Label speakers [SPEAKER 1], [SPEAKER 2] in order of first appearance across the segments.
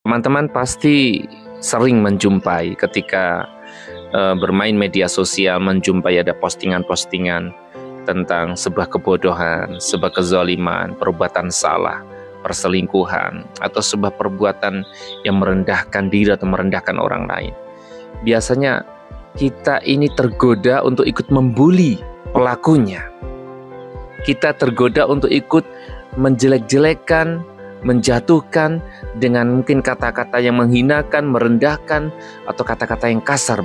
[SPEAKER 1] Teman-teman pasti sering menjumpai ketika bermain media sosial, menjumpai ada postingan-postingan tentang sebuah kebodohan, sebuah kezaliman, perbuatan salah, perselingkuhan, atau sebuah perbuatan yang merendahkan diri atau merendahkan orang lain. Biasanya kita ini tergoda untuk ikut membuli pelakunya. Kita tergoda untuk ikut menjelek-jelekan, menjatuhkan dengan mungkin kata-kata yang menghinakan, merendahkan, atau kata-kata yang kasar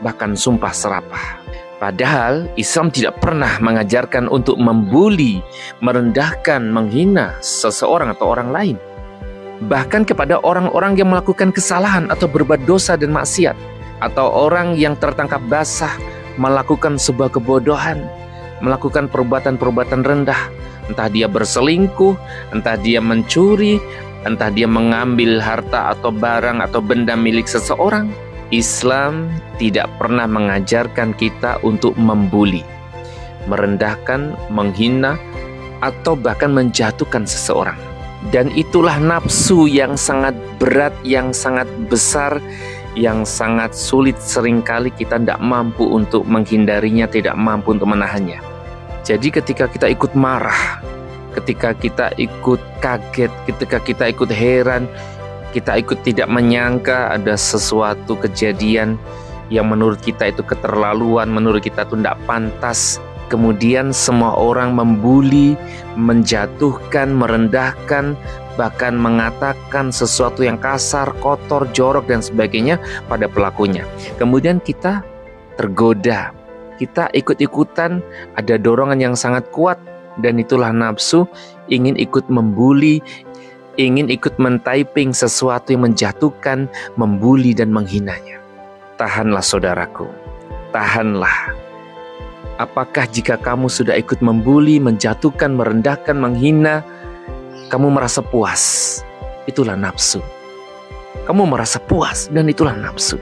[SPEAKER 1] bahkan sumpah serapah. Padahal Islam tidak pernah mengajarkan untuk membuli, merendahkan, menghina seseorang atau orang lain. Bahkan kepada orang-orang yang melakukan kesalahan atau berbuat dosa dan maksiat, atau orang yang tertangkap basah melakukan sebuah kebodohan, melakukan perbuatan-perbuatan rendah, entah dia berselingkuh, entah dia mencuri, entah dia mengambil harta atau barang atau benda milik seseorang. Islam tidak pernah mengajarkan kita untuk membuli, merendahkan, menghina, atau bahkan menjatuhkan seseorang. Dan itulah nafsu yang sangat berat, yang sangat besar, yang sangat sulit seringkali kita tidak mampu untuk menghindarinya, tidak mampu untuk menahannya. Jadi ketika kita ikut marah, ketika kita ikut kaget, ketika kita ikut heran, kita ikut tidak menyangka ada sesuatu kejadian yang menurut kita itu keterlaluan, menurut kita itu tidak pantas. Kemudian semua orang membuli, menjatuhkan, merendahkan, bahkan mengatakan sesuatu yang kasar, kotor, jorok, dan sebagainya pada pelakunya. Kemudian kita tergoda, kita ikut-ikutan, ada dorongan yang sangat kuat, dan itulah nafsu, ingin ikut membuli, ingin ikut men-typing sesuatu yang menjatuhkan, membuli, dan menghinanya. Tahanlah saudaraku, tahanlah. Apakah jika kamu sudah ikut membuli, menjatuhkan, merendahkan, menghina, kamu merasa puas? Itulah nafsu. Kamu merasa puas, dan itulah nafsu.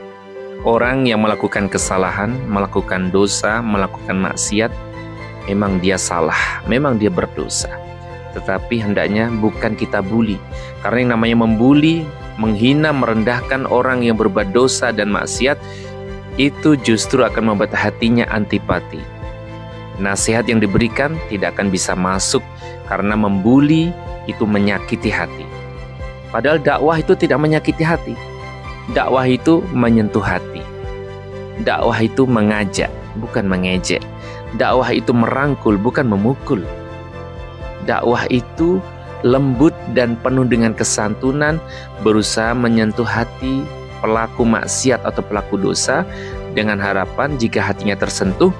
[SPEAKER 1] Orang yang melakukan kesalahan, melakukan dosa, melakukan maksiat, memang dia salah, memang dia berdosa. Tetapi hendaknya bukan kita bully. Karena yang namanya membuli, menghina, merendahkan orang yang berbuat dosa dan maksiat, itu justru akan membuat hatinya antipati. Nasihat yang diberikan tidak akan bisa masuk, karena membuli itu menyakiti hati. Padahal dakwah itu tidak menyakiti hati. Dakwah itu menyentuh hati. Dakwah itu mengajak, bukan mengejek. Dakwah itu merangkul, bukan memukul. Dakwah itu lembut dan penuh dengan kesantunan, berusaha menyentuh hati pelaku maksiat atau pelaku dosa, dengan harapan jika hatinya tersentuh,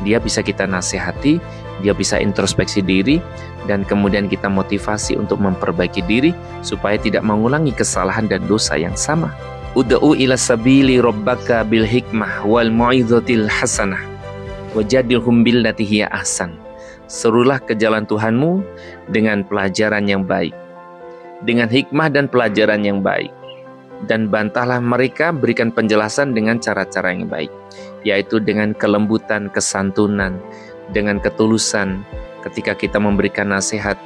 [SPEAKER 1] dia bisa kita nasihati, dia bisa introspeksi diri, dan kemudian kita motivasi untuk memperbaiki diri supaya tidak mengulangi kesalahan dan dosa yang sama. Ud'u ila sabili rabbaka bil hikmah wal mau'izatil hasanah wajadilhum billati hiya ahsan. Serulah ke jalan Tuhanmu dengan pelajaran yang baik, dengan hikmah dan pelajaran yang baik, dan bantahlah mereka, berikan penjelasan dengan cara-cara yang baik, yaitu dengan kelembutan, kesantunan, dengan ketulusan. Ketika kita memberikan nasihat,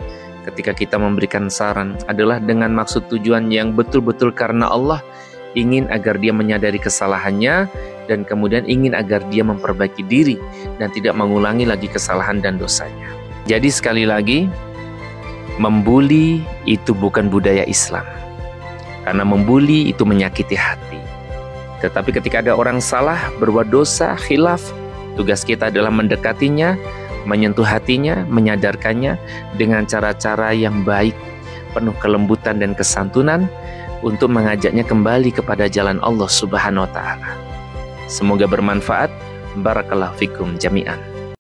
[SPEAKER 1] ketika kita memberikan saran, adalah dengan maksud tujuan yang betul-betul karena Allah, ingin agar dia menyadari kesalahannya, dan kemudian ingin agar dia memperbaiki diri dan tidak mengulangi lagi kesalahan dan dosanya. Jadi sekali lagi, membuli itu bukan budaya Islam, karena membuli itu menyakiti hati. Tetapi ketika ada orang salah, berbuat dosa, khilaf, tugas kita adalah mendekatinya, menyentuh hatinya, menyadarkannya dengan cara-cara yang baik, penuh kelembutan dan kesantunan, untuk mengajaknya kembali kepada jalan Allah Subhanahu wa Ta'ala. Semoga bermanfaat. Barakallahu fikum jami'an.